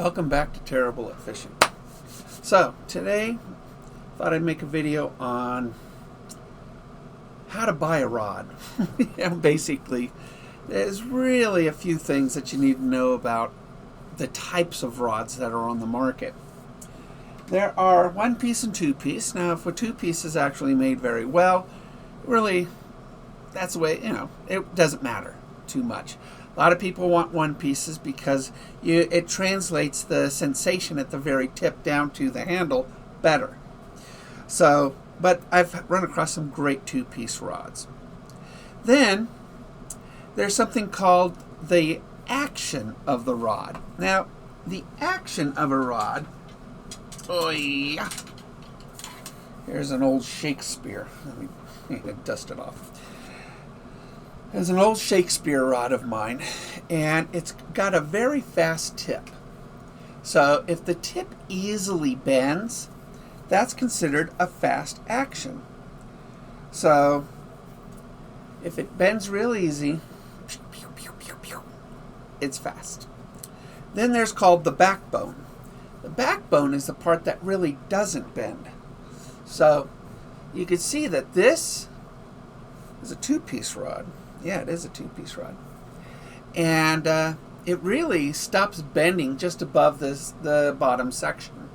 Welcome back to Terrible at Fishing. So today, thought I'd make a video on how to buy a rod. Basically, there's really a few things that you need to know about the types of rods that are on the market. There are one piece and two piece. Now, if a two piece is actually made very well, really, that's the way, it doesn't matter too much. A lot of people want one pieces because it translates the sensation at the very tip down to the handle better. So, but I've run across some great two-piece rods. Then there's something called the action of the rod. Now, the action of a rod, oh yeah, here's an old Shakespeare. Let me dust it off. There's an old Shakespeare rod of mine, and it's got a very fast tip. So if the tip easily bends, that's considered a fast action. So if it bends real easy, it's fast. Then there's called the backbone. The backbone is the part that really doesn't bend. So you can see that this is a two-piece rod. Yeah, it is a two-piece rod. And it really stops bending just above the bottom section.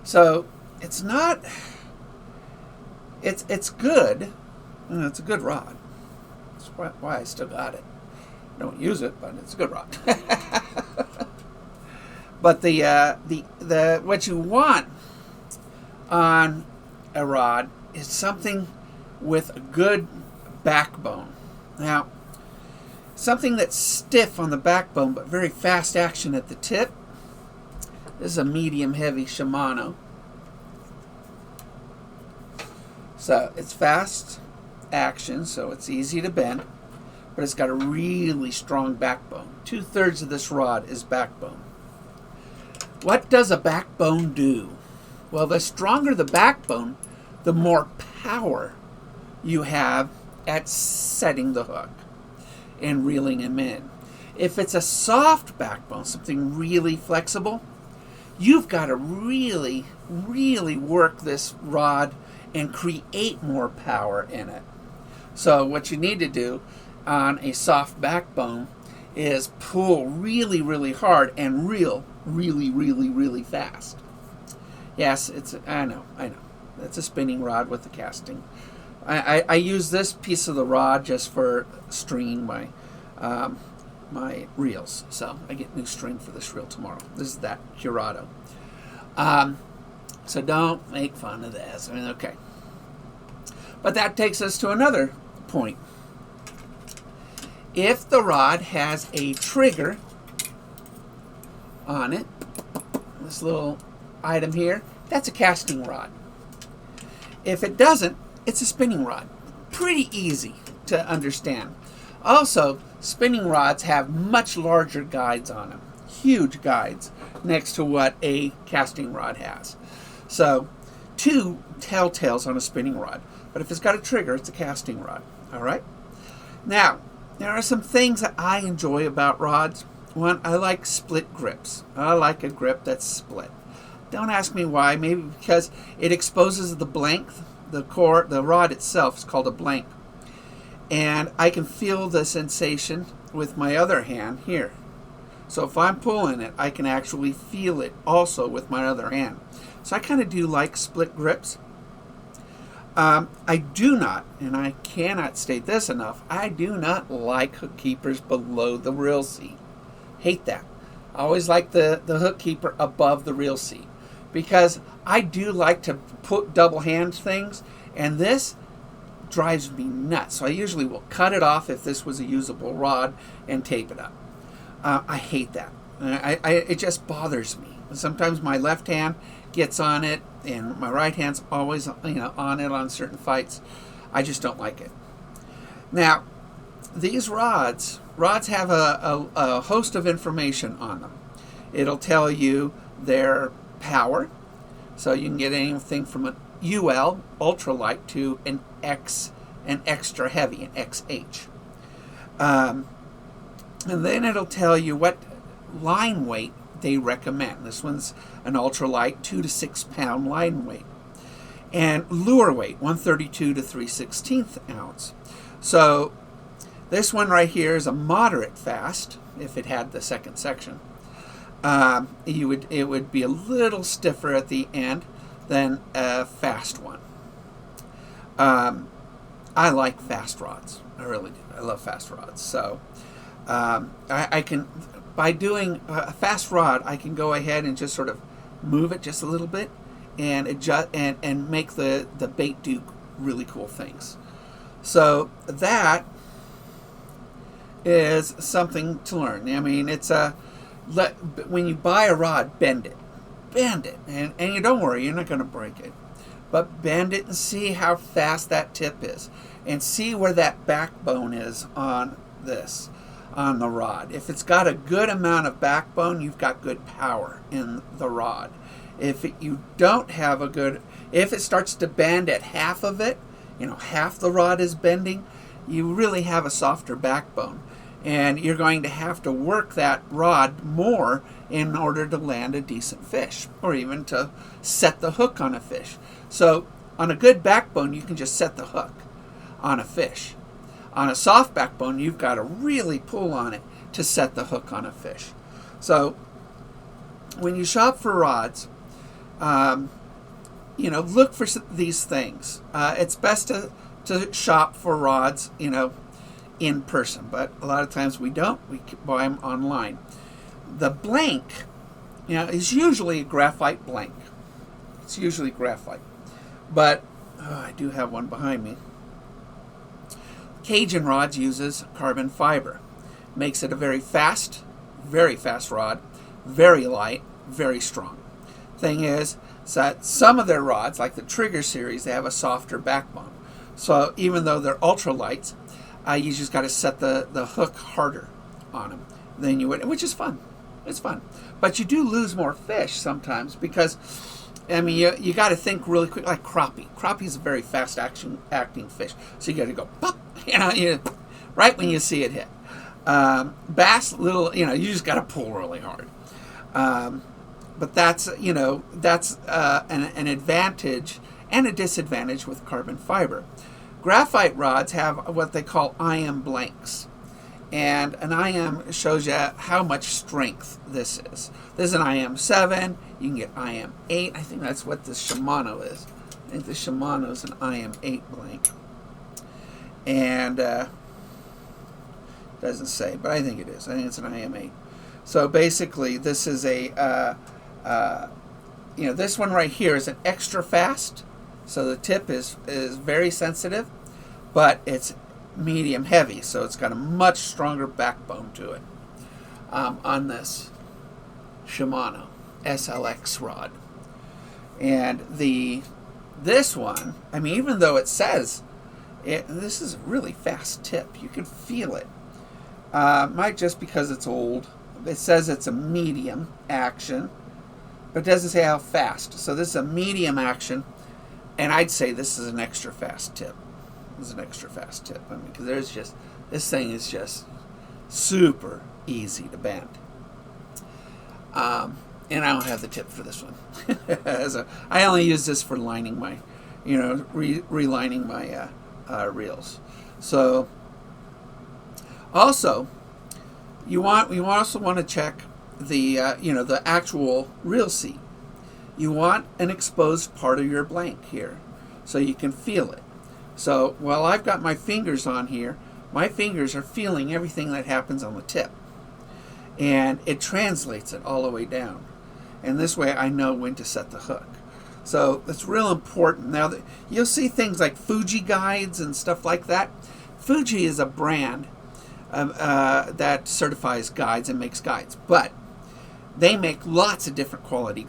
So it's not, it's good. It's a good rod. That's why I still got it. I don't use it, but it's a good rod. But the what you want on a rod is something with a good backbone. Now, something that's stiff on the backbone but very fast action at the tip. This is a medium heavy Shimano. So it's fast action, so it's easy to bend, but it's got a really strong backbone. 2/3 of this rod is backbone. What does a backbone do? Well, the stronger the backbone, the more power you have at setting the hook and reeling him in. If it's a soft backbone, something really flexible, you've got to really, really work this rod and create more power in it. So what you need to do on a soft backbone is pull really, really hard and reel really, really, really fast. Yes, I know. It's a spinning rod with a casting. I use this piece of the rod just for stringing my my reels. So I get new string for this reel tomorrow. This is that Curado. So don't make fun of this. Okay. But that takes us to another point. If the rod has a trigger on it, this little item here, that's a casting rod. If it doesn't, it's a spinning rod. Pretty easy to understand. Also, spinning rods have much larger guides on them. Huge guides next to what a casting rod has. So, 2 telltales on a spinning rod. But if it's got a trigger, it's a casting rod. All right? Now, there are some things that I enjoy about rods. One, I like split grips. I like a grip that's split. Don't ask me why. Maybe because it exposes the blank. The rod itself is called a blank. And I can feel the sensation with my other hand here. So if I'm pulling it, I can actually feel it also with my other hand. So I kind of do like split grips. I do not, and I cannot state this enough, I do not like hook keepers below the reel seat. Hate that. I always like the hook keeper above the reel seat. Because I do like to put double hand things, and this drives me nuts. So I usually will cut it off if this was a usable rod and tape it up. I hate that. It just bothers me. Sometimes my left hand gets on it, and my right hand's always on it on certain fights. I just don't like it. Now, these rods have a host of information on them. It'll tell you their power, so you can get anything from an UL ultralight to an X, an extra heavy, an XH, and then it'll tell you what line weight they recommend. This one's an ultralight, 2 to 6 pound line weight. And lure weight, 132 to 3/16 ounce. So this one right here is a moderate fast, if it had the second section. It would be a little stiffer at the end than a fast one. I like fast rods. I really do. I love fast rods. So I can, by doing a fast rod, I can go ahead and just sort of move it just a little bit and adjust and make the bait do really cool things. So that is something to learn. I mean, it's when you buy a rod, bend it, and you don't worry, you're not going to break it, but bend it and see how fast that tip is, and see where that backbone is on the rod. If it's got a good amount of backbone, you've got good power in the rod. If you don't have if it starts to bend at half of it, half the rod is bending, you really have a softer backbone. And you're going to have to work that rod more in order to land a decent fish, or even to set the hook on a fish. So on a good backbone, you can just set the hook on a fish. On a soft backbone, you've got to really pull on it to set the hook on a fish. So when you shop for rods, look for these things. It's best to shop for rods, in person, but a lot of times we don't. We buy them online. The blank, is usually a graphite blank. It's usually graphite, but I do have one behind me. Cajun rods uses carbon fiber. Makes it a very fast rod, very light, very strong. Thing is that some of their rods, like the Trigger series, they have a softer backbone. So even though they're ultralights, you just got to set the hook harder on them than you would, which is fun. It's fun. But you do lose more fish sometimes because, you got to think really quick, like crappie. Crappie is a very fast acting fish. So you got to go, pop, right when you see it hit. Bass, you just got to pull really hard. But that's an advantage and a disadvantage with carbon fiber. Graphite rods have what they call IM blanks. And an IM shows you how much strength this is. This is an IM 7. You can get IM 8. I think that's what the Shimano is. I think the Shimano is an IM 8 blank. And doesn't say, but I think it is. I think it's an IM 8. So basically, this is this one right here is an extra fast. So the tip is very sensitive, but it's medium heavy, so it's got a much stronger backbone to it on this Shimano SLX rod. And this one, even though it says this is a really fast tip, you can feel it. Might just because it's old. It says it's a medium action, but it doesn't say how fast. So this is a medium action. And I'd say this is an extra fast tip. This is an extra fast tip. Because this thing is just super easy to bend. And I don't have the tip for this one. So I only use this for lining my, relining my reels. So also, you also want to check the the actual reel seat. You want an exposed part of your blank here so you can feel it. So while I've got my fingers on here, my fingers are feeling everything that happens on the tip. And it translates it all the way down. And this way I know when to set the hook. So it's real important. Now, you'll see things like Fuji Guides and stuff like that. Fuji is a brand that certifies guides and makes guides. But they make lots of different quality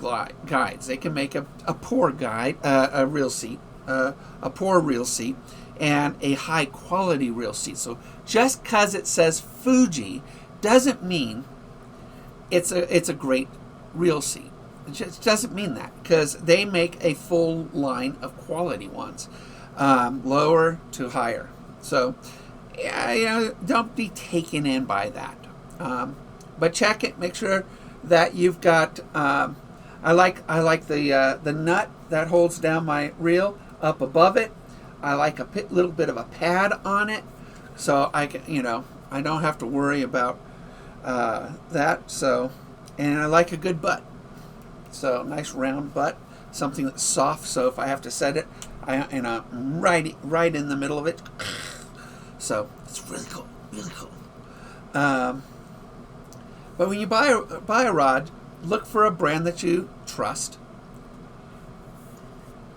guides. They can make a poor guide, a reel seat, a poor reel seat, and a high quality reel seat. So just because it says Fuji doesn't mean it's a great reel seat. It just doesn't mean that, because they make a full line of quality ones, lower to higher. So don't be taken in by that. But check it. Make sure that you've got. I like the nut that holds down my reel up above it. I like a little bit of a pad on it, so I can, I don't have to worry about that. So, and I like a good butt. So nice round butt, something that's soft. So if I have to set it, I'm right in the middle of it. So it's really cool, really cool. But when you buy a rod, look for a brand that you trust,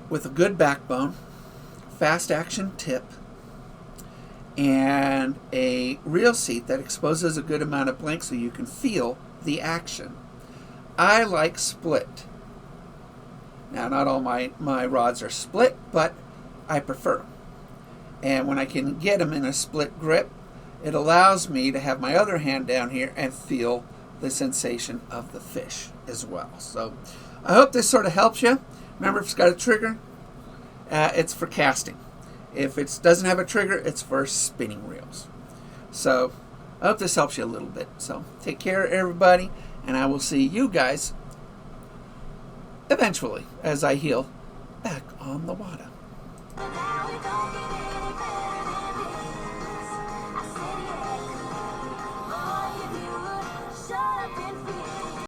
with a good backbone, fast action tip, and a reel seat that exposes a good amount of blank so you can feel the action. I like split. Now, not all my rods are split, but I prefer them. And when I can get them in a split grip, it allows me to have my other hand down here and feel the sensation of the fish as well. So I hope this sort of helps you. Remember, if it's got a trigger, it's for casting. If it doesn't have a trigger, it's for spinning reels. So I hope this helps you a little bit. So take care, everybody, and I will see you guys eventually as I heal back on the water.